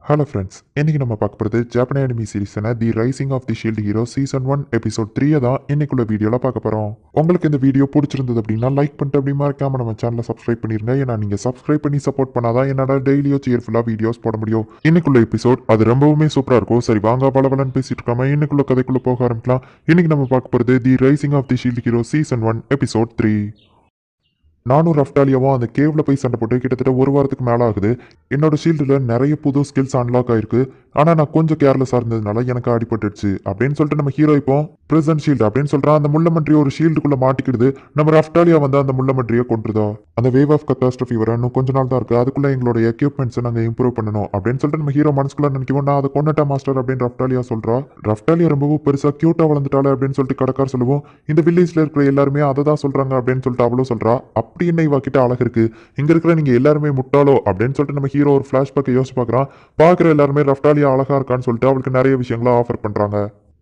Hello friends, இன்னைக்கு நம்ம பார்க்க போகிறது ஜாப்பனீஸ் அனிமி சீரிஸான the rising of the shield hero season 1 episode 3 தான் இன்னைக்குள்ள வீடியோவில் பார்க்க போகிறோம். உங்களுக்கு இந்த வீடியோ பிடிச்சிருந்தது அப்படின்னா லைக் பண்ணிட்டு அப்படி மறக்காம நம்ம சேனலை சப்ஸ்கிரைப் பண்ணிருங்க. ஏன்னா நீங்கள் சப்ஸ்கிரைப் பண்ணி சப்போர்ட் பண்ணாதான் என்னோட டெய்லியோ சியர்ஃபுல்லாக வீடியோஸ் போட முடியும். இன்னைக்குள்ள எபிசோட் அது ரொம்பவுமே சூப்பராக இருக்கும். சரி வாங்க பலவலன்னு பேசிட்டு இருக்காம இன்னைக்குள்ள கதைக்குள்ள போக ஆரம்பிக்கலாம். இன்னைக்கு நம்ம பார்க்க போகிறது the rising of the shield hero season 1 episode 3. நானும் ரஃப்டாலியாவும் அந்த கேவ்ல போய் சண்டை போட்டு கிட்டத்தட்ட ஒரு வாரத்துக்கு மேலே ஆகுது. என்னோட ஷீல்டில் நிறைய புது ஸ்கில்ஸ் அன்லாக் ஆயிருக்கு. ஆனால் நான் கொஞ்சம் கேர்லெஸ்ஸாக இருந்ததுனால எனக்கு அடிபட்டுடுச்சு அப்படின்னு சொல்லிட்டு நம்ம ஹீரோ இப்போ பிரசன்ட் ஷீல்டு அப்படின்னு சொல்கிறான். அந்த முள்ளமன்றி ஒரு ஷீல்டுக்குள்ளே மாட்டிக்கிடுது. நம்ம ரஃப்டாலியா வந்து அந்த முள்ளமன்றியை கொண்டுருதா. அந்த வேவ் ஆஃப் கட்டாஸ்ட்ரஃபி வர இன்னும் கொஞ்ச நாள் தான் இருக்குது. அதுக்குள்ளே எங்களோட எக்யூப்மெண்ட்ஸை நாங்கள் இம்ப்ரூவ் பண்ணணும் அப்படின்னு சொல்லிட்டு நம்ம ஹீரோ மனசுக்குள்ள நினைக்குவோம். நான் அதை கொண்டுட்டேன் மாஸ்டர் அப்படின்னு ரஃப்டாலியா சொல்கிறா. ரஃப்டாலியா ரொம்பவும் பெருசாக க்யூட்டாக வளர்ந்துட்டாலே அப்படின்னு சொல்லிட்டு கடைக்கார் சொல்லுவோம். இந்த வில்லேஜில் இருக்கிற எல்லாருமே அதை தான் சொல்கிறாங்க அப்படின்னு சொல்லிட்டு அவளும் சொல்கிறா. அப்படி என்ன இவா கிட்ட அழகு இருக்கு, இங்க இருக்கிற நீங்க எல்லாருமே முட்டாளோ அப்படின்னு சொல்லிட்டு நம்ம ஹீரோ ஒரு ஃபிளாஷ்பேக்கை யோசிச்சு பார்க்குறான். பார்க்குற எல்லாருமே ரஃப்டாலியா அழகா இருக்கான்னு சொல்லிட்டு அவளுக்கு நிறைய விஷயங்களை ஆஃபர் பண்றாங்க.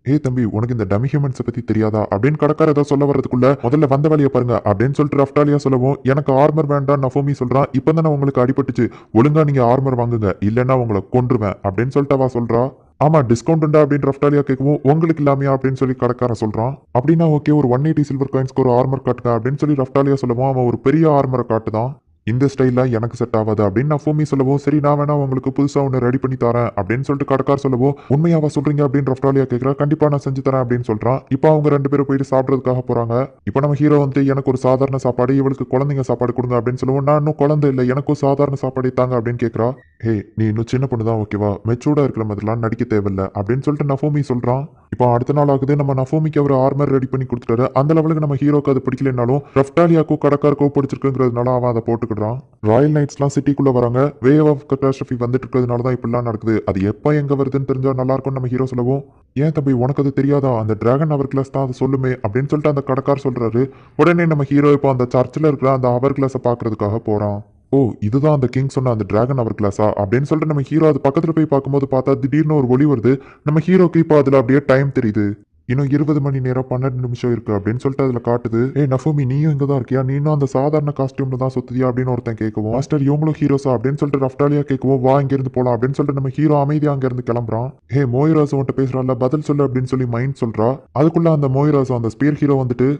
ஏய் தம்பி, உனக்கு இந்த டமி ஹியூமன்ஸை பத்தி தெரியாதா அப்படின்னு கடைக்கார ஏதோ சொல்ல வரதுக்குள்ள முதல்ல வந்த வழியை பாருங்க அப்படின்னு சொல்லிட்டு ரஃப்டாலியா சொல்லவும், எனக்கு ஆர்மர் வேண்டாம் நஃபோமி சொல்றான். இப்போ தானே உங்களுக்கு அடிபட்டுச்சு, ஒழுங்கா நீங்க ஆர்மர் வாங்குங்க இல்லைன்னா உங்களை கொன்றுவேன் அப்படின்னு சொல்லிட்டு அவ சொல்றா. ஆமா டிஸ்கவுண்ட் உண்டா அப்படின்னு ரஃப்டாலியா கேட்கவும், உங்களுக்கு இல்லாமையா அப்படின்னு சொல்லி கடைக்காரன் சொல்றான். அப்படின்னா ஓகே, ஒரு 180 சில்வர் காயின்ஸ்க்கு ஒரு ஆர்மர் காட்டுங்க அப்படின்னு சொல்லி ரஃப்டாலியா சொல்லுவோம். அவன் ஒரு பெரிய ஆர்மரை காட்டுதான். இந்த ஸ்டைலில் எனக்கு செட் ஆகாது அப்படின்னு நான் ஃபோமி சொல்லவும், சரி நான் வேணா உங்களுக்கு புதுசாக ஒன்று ரெடி பண்ணி தரேன் அப்படின்னு சொல்லிட்டு கடைக்கார் சொல்லவும், உண்மையாவா சொல்றீங்க அப்படின்னு ரஃப்டாலியா கேட்குறா. கண்டிப்பா நான் செஞ்சு தரேன் அப்படின்னு சொல்றான். இப்போ அவங்க ரெண்டு பேரும் போயிட்டு சாப்பிட்றதுக்காக போறாங்க. இப்போ நம்ம ஹீரோ வந்து எனக்கு ஒரு சாதாரண சாப்பாடு, இவளுக்கு குழந்தைங்க சாப்பாடு கொடுங்க அப்படின்னு சொல்லுவோம். நான் இன்னும் குழந்தை இல்லை, எனக்கும் சாதாரண சாப்பாடு தாங்க அப்படின்னு கேட்குறா. ஹே நீ இன்னும் சின்ன பொண்ணு தான், ஓகேவா, மெச்சூர்டா இருக்கிற மாதிரிலாம் நடிக்க தேவையில்லை அப்படின்னு சொல்லிட்டு நஃபோமி சொல்றான். இப்போ அடுத்த நாள் ஆகுது. நம்ம நஃபோமிக்கு அவர் ஆர்மர் ரெடி பண்ணி கொடுத்துட்டாரு. அந்த லெவலுக்கு நம்ம ஹீரோக்கு அது பிடிக்கலனாலும் ரஃப்டாலியாக்கோ கடைக்காருக்கோ பிடிச்சிருக்குங்கிறதுனால அவன் அதை போட்டுக்கிடுறான். ராயல் நைட்ஸ்லாம் சிட்டிக்குள்ள வராங்க. வேவ் ஆஃப் கட்டாஸ்ட்ரஃபி வந்துட்டு இருக்கிறதுனால தான் இப்படிலாம் நடக்குது. அது எப்போ எங்க வருதுன்னு தெரிஞ்சா நல்லா இருக்கும் நம்ம ஹீரோ சொல்லவும், ஏன் தம்பி உனக்கு அது தெரியாதா, அந்த டிராகன் அவர் கிளாஸ் தான் அதை சொல்லுமே அப்படின்னு சொல்லிட்டு அந்த கடைக்கார் சொல்றாரு. உடனே நம்ம ஹீரோ இப்போ அந்த சர்ச்சில் இருக்கிற அந்த அவர் கிளாஸை பார்க்கறதுக்காக போறான். ஓ இதுதான் அந்த கிங் சொன்ன அந்த டிராகன் அவர் கிளாஸா அப்படின்னு சொல்லிட்டு நம்ம ஹீரோ அது பக்கத்தில் போய் பார்க்கும்போது பார்த்தா திடீர்னு ஒரு ஒளி வருது. நம்ம ஹீரோக்கு இப்போ அதில் அப்படியே டைம் தெரியுது. இன்னும் 20 மணி நேரம் 12 நிமிஷம் இருக்கு அப்படின்னு சொல்லிட்டு அதில் காட்டுது. ஏய் நஃபோமி நீயும் இங்கே தான் இருக்கியா, நீனும் அந்த சாதாரண காஸ்டியூம்ல தான் சுத்தியா அப்படின்னு ஒருத்தன் கேட்கவும், மாஸ்டர் இவங்களும் ஹீரோஸா அப்படின்னு சொல்லிட்டு ரஃப்டாலியா கேட்கவும், வா இங்கிருந்து போலாம் அப்படின்னு சொல்லிட்டு நம்ம ஹீரோ அமைதியா அங்கிருந்து கிளம்புறான். ஹே மோயிராஸ் உன்ட்ட பேசுறான்ல, பதில் சொல்லு அப்படின்னு சொல்லி மைண்ட் சொல்றா. அதுக்குள்ள அந்த மோயிராஸ் அந்த ஸ்பியர் ஹீரோ வந்துட்டு,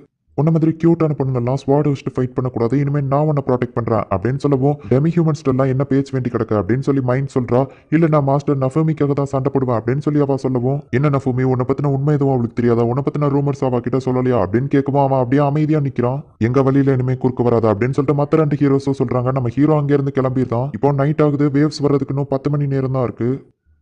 உன்ன மாதிரி கியூட்டான பொண்ணுங்கள்லாம் ஸ்வாட் வச்சுட்டு ஃபைட் பண்ணக்கூடாது, இனிமேல் நான் உன்னை ப்ரொடெக்ட் பண்றேன் அப்படின்னு சொல்லவும், டெமி ஹியூமன்ஸ்டெல்லாம் என்ன பேச்சு வேண்டி கிடக்கு அப்படின்னு சொல்லி மைண்ட் சொல்றா. இல்ல நான் மாஸ்டர் நஃபோமிக்காக தான் சண்டை போடுவேன் அப்படின்னு சொல்லி அவ சொல்லவும், என்ன நஃபோமி உன்னை பத்தின உண்மை எதுவும் அவளுக்கு தெரியாதா, உன்னை பத்தின ரூமர்ஸ் அவ கிட்ட சொல்லலையா அப்படின்னு கேட்கவும் அவன் அப்படியே அமைதியா நிக்கிறான். எங்க வழியில இனிமே குறுக்க வராது அப்படின்னு சொல்லிட்டு மற்ற ரெண்டு ஹீரோஸும் சொல்றாங்க. நம்ம ஹீரோ அங்க இருந்து கிளம்பிடுதான். இப்போ நைட் ஆகுது. வேவ்ஸ் வர்றதுக்கு இன்னும் 10 மணி நேரம் தான் இருக்கு.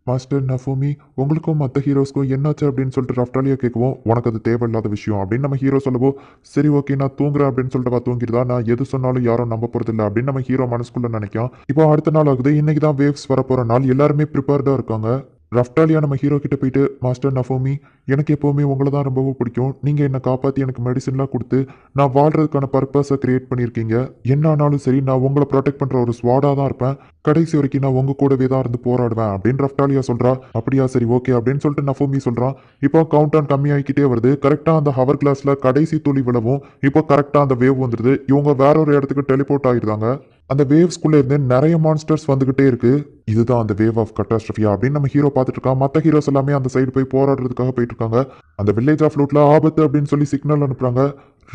மாஸ்டர் நஃபோமி உங்களுக்கும் மற்ற ஹீரோஸ்க்கும் என்னாச்சு அப்படின்னு சொல்லிட்டு ரஃப்டாலியா கேட்கவும், உனக்கு அது தேவையில்லாத விஷயம் அப்படின்னு நம்ம ஹீரோ சொல்லவோ, சரி ஓகே நான் தூங்குறேன் அப்படின்னு சொல்லிட்டு தூங்கிடுதா. நான் எது சொன்னாலும் யாரும் நம்ப போறது இல்லை அப்படின்னு நம்ம ஹீரோ மனசுக்குள்ள நினைக்கும். இப்போ அடுத்த நாள் ஆகுது. இன்னைக்கு தான் வேவ்ஸ் வரப்போற நாள். எல்லாருமே ப்ரிப்பேர்டா இருக்காங்க. ரஃப்டாலியா நம்ம ஹீரோ கிட்ட போயிட்டு, மாஸ்டர் நஃபோமி எனக்கு எப்போவுமே உங்களை தான் ரொம்பவும் பிடிக்கும். நீங்கள் என்னை காப்பாற்றி எனக்கு மெடிசன்லாம் கொடுத்து நான் வாழ்றதுக்கான பர்பஸை கிரியேட் பண்ணியிருக்கீங்க. என்ன ஆனாலும் சரி நான் உங்களை ப்ரொடெக்ட் பண்ணுற ஒரு ஸ்வாடாக தான் இருப்பேன். கடைசி வரைக்கும் நான் உங்க கூடவே தான் இருந்து போராடுவேன் அப்படின்னு ரஃப்டாலியா சொல்கிறா. அப்படியா சரி ஓகே அப்படின்னு சொல்லிட்டு நஃபோமி சொல்கிறான். இப்போ கவுண்ட் டவுன் கம்மியாகிக்கிட்டே வருது. கரெக்டாக அந்த ஹவர் கிளாஸில் கடைசி துளி விழவும் இப்போ கரெக்டாக அந்த வேவ் வந்துடுது. இவங்க வேற ஒரு இடத்துக்கு டெலிபோர்ட் ஆகிருந்தாங்க. அந்த வேவ்ஸ்குள்ளே இருந்து நிறைய மான்ஸ்டர்ஸ் வந்துகிட்டே இருக்கு. இதுதான் அந்த வேவ் ஆஃப் கட்டாஸ்ட்ரஃபியா அப்படின்னு நம்ம ஹீரோ பார்த்துட்டு இருக்கான். மற்ற ஹீரோஸ் எல்லாமே அந்த சைடு போய் போராடுறதுக்காக போயிட்டு இருக்காங்க. அந்த வில்லேஜ் ஆஃப் லூட்ல ஆபத்து அப்படின்னு சொல்லி சிக்னல் அனுப்புறாங்க.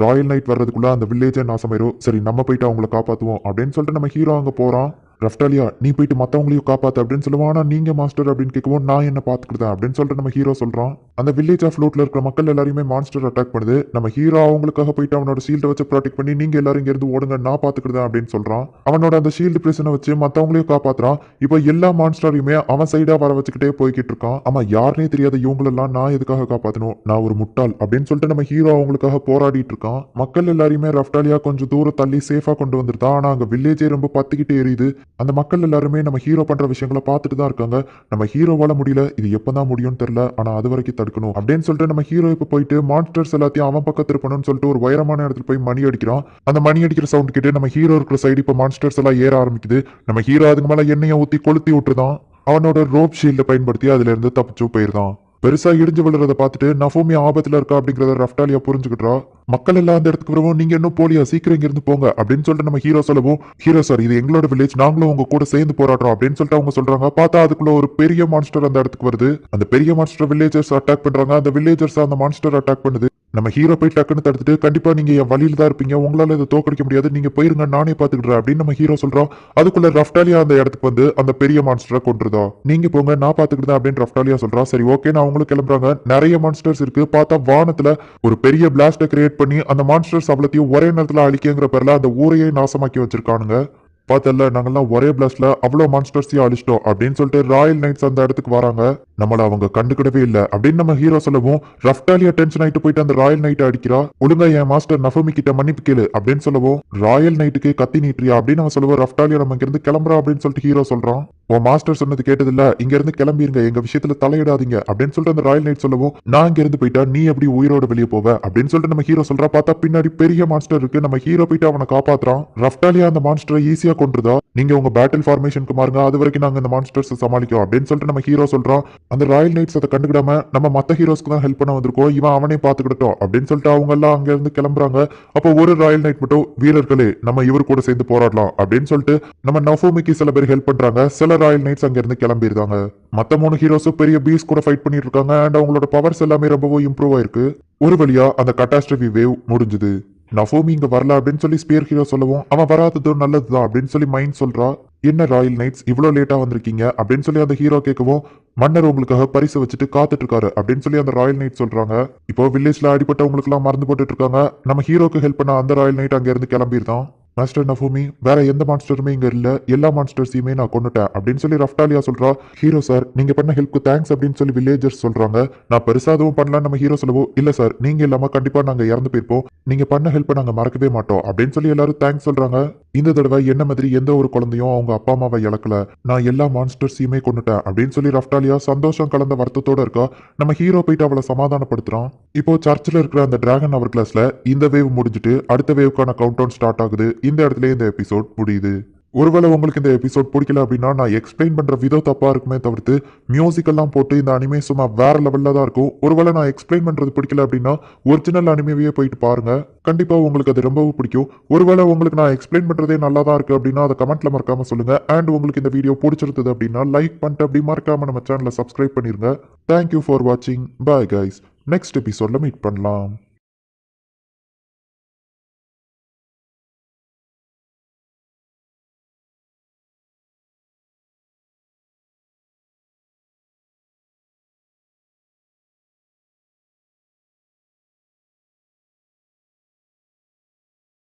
ராயல் நைட் வர்றதுக்குள்ள அந்த வில்லேஜே நாசமாயிரும். சரி நம்ம போயிட்டு அவங்கள காப்பாற்றுவோம் அப்படின்னு சொல்லிட்டு நம்ம ஹீரோ அங்கே போறான். ரஃப்டாலியா நீ போயிட்டு மற்றவங்களையும் காப்பாத்து அப்படின்னு சொல்லுவான். ஆனால் நீங்க மாஸ்டர் அப்படின்னு கேட்கவும், நான் என்ன பார்த்துக்கிட்டேன் அப்படின்னு சொல்லிட்டு நம்ம ஹீரோ சொல்றான். அந்த வில்லேஜ் ஆஃப் லூட்ல இருக்கிற மக்கள் எல்லாருமே மான்ஸ்டர் அட்டாக் பண்ணுது. நம்ம ஹீரோ அவங்களுக்காக போயிட்டு அவனோட ஷீல்டை வச்சு ப்ரொடெக்ட் பண்ணி நீங்க எல்லாரும் இங்க இருந்து ஓடுங்க நான் பார்த்துக்கிட்டேன் அப்படின்னு சொல்றான். அவனோட அந்த ஷீல்டு பிரச்சனை வச்சு மற்றவங்களையும் காப்பாத்துறான். இப்போ எல்லா மான்ஸ்டரையுமே அவன் சைடா வர வச்சுக்கிட்டே போய்கிட்டு இருக்கான். ஆமா யாருனே தெரியாத இவங்களெல்லாம் நான் எதுக்காக காப்பாற்றணும், நான் ஒரு முட்டாள் அப்படின்னு சொல்லிட்டு நம்ம ஹீரோ அவங்களுக்காக போராடிட்டு இருக்கான். மக்கள் எல்லாருமே ரஃப்டாலியா கொஞ்சம் தூரம் தள்ளி சேஃபா கொண்டு வந்துருதான். ஆனா அங்க வில்லேஜே ரொம்ப பத்திக்கிட்டே எரியுது. அந்த மக்கள் எல்லாருமே நம்ம ஹீரோ பண்ற விஷயங்களை பார்த்துட்டு தான் இருக்காங்க. நம்ம ஹீரோவால முடியல, இது எப்பதான் முடியும்னு தெரியல, ஆனா அது வரைக்கும் தடுக்கணும் அப்படின்னு சொல்லிட்டு நம்ம ஹீரோ இப்ப போயிட்டு மான்ஸ்டர்ஸ் எல்லாத்தையும் அவன் பக்கம் திருப்பணும்னு சொல்லிட்டு ஒரு உயரமான இடத்துல போய் மணி அடிக்கிறான். அந்த மணி அடிக்கிற சவுண்ட் கேட்டு நம்ம ஹீரோ இருக்கிற சைடு இப்ப மான்ஸ்டர்ஸ் எல்லாம் ஏற ஆரம்பிக்குது. நம்ம ஹீரோ அதுக்கு மேல எண்ணெயை ஊத்தி கொளுத்தி விட்டுருதான். அவனோட ரோப் ஷீல்டை பயன்படுத்தி அதுல இருந்து தப்பிச்சு போயிருந்தான். பெருசா இடிஞ்சு விழுறத பார்த்துட்டு நஃபூமி ஆபத்துல இருக்கா அப்படிங்கறத ரஃப்டாலியா புரிஞ்சுக்கிட்டா. மக்கள் எல்லாம் அந்த இடத்துக்கு வரவும் நீங்க இன்னும் போலியா, சீக்கிரம் இங்க இருந்து போங்க அப்படின்னு சொல்லிட்டு நம்ம ஹீரோ சொல்லவும், ஹீரோ சார் இது எங்களோட வில்லேஜ், நாங்களும் உங்க கூட சேர்ந்து போராடுறோம் அப்படின்னு சொல்லிட்டு அவங்க சொல்றாங்க. பார்த்தா அதுக்குள்ள ஒரு பெரிய மான்ஸ்டர் அந்த இடத்துக்கு வருது. அந்த பெரிய மான்ஸ்டர் வில்லேஜர்ஸ் அட்டாக் பண்றாங்க. அந்த வில்லேஜர்ஸ் அந்த மான்ஸ்டர் அட்டாக் பண்ணுது. நம்ம ஹீரோ போய் டக்குன்னு தடுத்துட்டு, கண்டிப்பா நீங்க என் வழியில தான் இருப்பீங்க, உங்களால இதை தோக்கடிக்க முடியாது, நீங்க போயிருங்க, நானே பாத்துக்கிடுறேன் அப்படின்னு நம்ம ஹீரோ சொல்றோம். அதுக்குள்ள ரஃப்டாலியா அந்த இடத்துக்கு வந்து அந்த பெரிய மான்ஸ்டரை கொண்டுருதா. நீங்க போங்க, நான் பாத்துக்கிட்டேன் அப்படின்னு ரஃப்டாலியா சொல்றா. சரி ஓகே, நான் அவங்களுக்கு கிளம்புறாங்க. நிறைய மான்ஸ்டர்ஸ் இருக்கு. பார்த்தா வானத்துல ஒரு பெரிய பிளாஸ்ட கிரியேட் பண்ணி அந்த மான்ஸ்டர்ஸ் அவ்வளத்தையும் ஒரே நேரத்துல அழிக்கங்கிற பேர்ல அந்த ஊரையே நாசமாக்கி வச்சிருக்கானுங்க. பார்த்தல நாங்கெல்லாம் ஒரே பிளாஸ்ட்ல அவ்வளோ மான்ஸ்டர்ஸையும் அழிச்சிட்டோம் அப்படின்னு சொல்லிட்டு ராயல் நைட்ஸ் அந்த இடத்துக்கு வராங்க. நம்மள அவங்க கண்டுக்கிடவே இல்லை அப்படின்னு நம்ம ஹீரோ சொல்லவும், ரஃப்டாலியா டென்ஷன் ஆயிட்டு போயிட்டு அந்த ராயல் நைட்டை அடிக்கிறா. ஒழுங்கா என் மாஸ்டர் நஃபூமி கிட்ட மன்னிப்பு கேளு அப்படின்னு சொல்லவும், ராயல் நைட்டுக்கு கத்தி நீட்டுறியா அப்படின்னு அவன் சொல்லுவோம். ரஃப்டாலியா நம்ம இங்க இருந்து கிளம்புறா அப்படின்னு சொல்லிட்டு ஹீரோ சொல்றான். உன் மாஸ்டர் சொன்னது கேட்டது இல்ல, இங்க இருந்து கிளம்பிருங்க, எங்க விஷயத்துல தலையிடாதீங்க அப்படின்னு சொல்லிட்டு அந்த ராயல் நைட் சொல்லவும், நான் இங்க இருந்து போயிட்டா நீ எப்படி உயிரோட வெளியே போவ அப்படின்னு சொல்லிட்டு நம்ம ஹீரோ சொல்றா. பார்த்தா பின்னாடி பெரிய மான்ஸ்டர் இருக்கு. நம்ம ஹீரோ போயிட்டு அவனை காப்பாத்துறான். ரஃப்டாலியா அந்த மான்ஸ்டரை ஈஸியா கொண்டுதா. நீங்க உங்க பேட்டில் ஃபார்மேஷனுக்கு மாறுங்க, அது வரைக்கும் நாங்க இந்த மான்ஸ்டர்ஸ் சமாளிக்கும் அப்படின்னு சொல்லிட்டு நம்ம ஹீரோ சொல்றான். அந்த ராயல் நைட்ஸ் அதை கண்டுக்கிடாம நம்ம மத்த ஹீரோஸ்க்கு தான் ஹெல்ப் பண்ண வந்திருக்கோம், இவன் அவனே பாத்துக்கிட்டோம் அப்படின்னு சொல்லிட்டு அவங்க எல்லாம் அங்க இருந்து கிளம்புறாங்க. அப்போ ஒரு ராயல் நைட் மட்டும், வீரர்களே நம்ம இவர் கூட சேர்ந்து போராடலாம் அப்படின்னு சொல்லிட்டு நம்ம நஃபூமிக்கு சில பேர் ஹெல்ப் பண்றாங்க. சில ராயல் நைட்ஸ் அங்க இருந்து கிளம்பிடுறாங்க. மத்த 3 ஹீரோஸும் பெரிய பீஸ் கூட ஃபைட் பண்ணிட்டு இருக்காங்க. அண்ட் அவங்களோட பவர்ஸ் எல்லாமே ரொம்பவும் இம்ப்ரூவ் ஆயிருக்கு. ஒரு வழியா அந்த கட்டாஸ்ட்ரஃபி வேவ் முடிஞ்சுது. நஃபூமி இங்க வரல அப்படின்னு சொல்லி ஸ்பியர் ஹீரோ சொல்லவும், அவன் வராததும் நல்லதுதான் அப்படின்னு சொல்லி மைண்ட் சொல்றா. என்ன ராயல் நைட்ஸ் இவ்வளவு லேட்டா வந்திருக்கீங்க அப்படின்னு சொல்லி அந்த ஹீரோ கேட்கவும், மன்னர் உங்களுக்காக பரிசு வச்சுட்டு காத்துட்டு இருக்காரு அப்படின்னு சொல்லி அந்த ராயல் நைட் சொல்றாங்க. இப்போ வில்லேஜ்ல அடிப்பட்டவங்களுக்கு எல்லாம் மறந்து போட்டுட்டு இருக்காங்க. நம்ம ஹீரோக்கு ஹெல்ப் பண்ண அந்த ராயல் நைட் அங்க இருந்து கிளம்பிருந்தான். மாஸ்டர் நஃபூமி, வேற எந்த மான்ஸ்டருமே இங்க இல்ல, எல்லா மான்ஸ்டர்ஸையுமே நான் கொண்டுட்டேன் அப்படின்னு சொல்லி ரஃப்டாலியா சொல்றா. ஹீரோ சார் நீங்க பண்ண ஹெல்ப்க்கு தேங்க்ஸ் அப்படின்னு சொல்லி வில்லேஜர்ஸ் சொல்றாங்க. நான் பெருசா எதுவும் பண்ணலாம் நம்ம ஹீரோ சொல்லவும், இல்ல சார் நீங்க இல்லாம கண்டிப்பா நாங்க இறந்து போயிருப்போம், நீங்க பண்ண ஹெல்ப்பை நாங்க மறக்கவே மாட்டோம் அப்படின்னு சொல்லி எல்லாரும் தேங்க்ஸ் சொல்றாங்க. இந்த தடவை என்ன மாதிரி எந்த ஒரு குழந்தையும் அவங்க அப்பா அம்மாவை இழக்கல, நான் எல்லா மான்ஸ்டர்ஸையுமே கொண்டுட்டேன் அப்படின்னு சொல்லி ரஃப்டாலியா சந்தோஷம் கலந்த வருத்தத்தோட இருக்கா. நம்ம ஹீரோ போயிட்டு அவளை சமாதானப்படுத்துறான். இப்போ சர்ச்சில் இருக்கிற அந்த டிராகன் அவர் கிளாஸ்ல இந்த வேவ் முடிஞ்சிட்டு அடுத்த வேவுக்கான கவுண்ட் டவுன் ஸ்டார்ட் ஆகுது. இந்த இடத்துல இந்த எபிசோட் முடியுது. ஒருவேளை உங்களுக்கு இந்த எபிசோட் பிடிக்கல அப்படின்னா, நான் எக்ஸ்பிளைன் பண்ற விதம் தப்பா இருக்குமே தவிர்த்து மியூசிக் எல்லாம் போட்டு இந்த அனிமே சும்மா வேற லெவல்ல தான் இருக்கும். ஒருவேளை நான் எக்ஸ்பிளைன் பண்றது பிடிக்கல அப்படின்னா ஒரிஜினல் அனிமேவையே போயிட்டு பாருங்க, கண்டிப்பா உங்களுக்கு அது ரொம்பவும் பிடிக்கும். ஒருவேளை உங்களுக்கு நான் எக்ஸ்பிளைன் பண்றதே நல்லா தான் இருக்கு அப்படின்னா அதை கமெண்ட்ல மறக்காம சொல்லுங்க. அண்ட் உங்களுக்கு இந்த வீடியோ பிடிச்சிருந்தது அப்படின்னா லைக் பண்ணிட்டு அப்படி மறக்காம நம்ம சேனலை சப்ஸ்கிரைப் பண்ணிருங்க. தேங்க்யூ ஃபார் வாட்சிங். பாய் கைஸ், நெக்ஸ்ட் எபிசோட்ல மீட் பண்ணலாம்.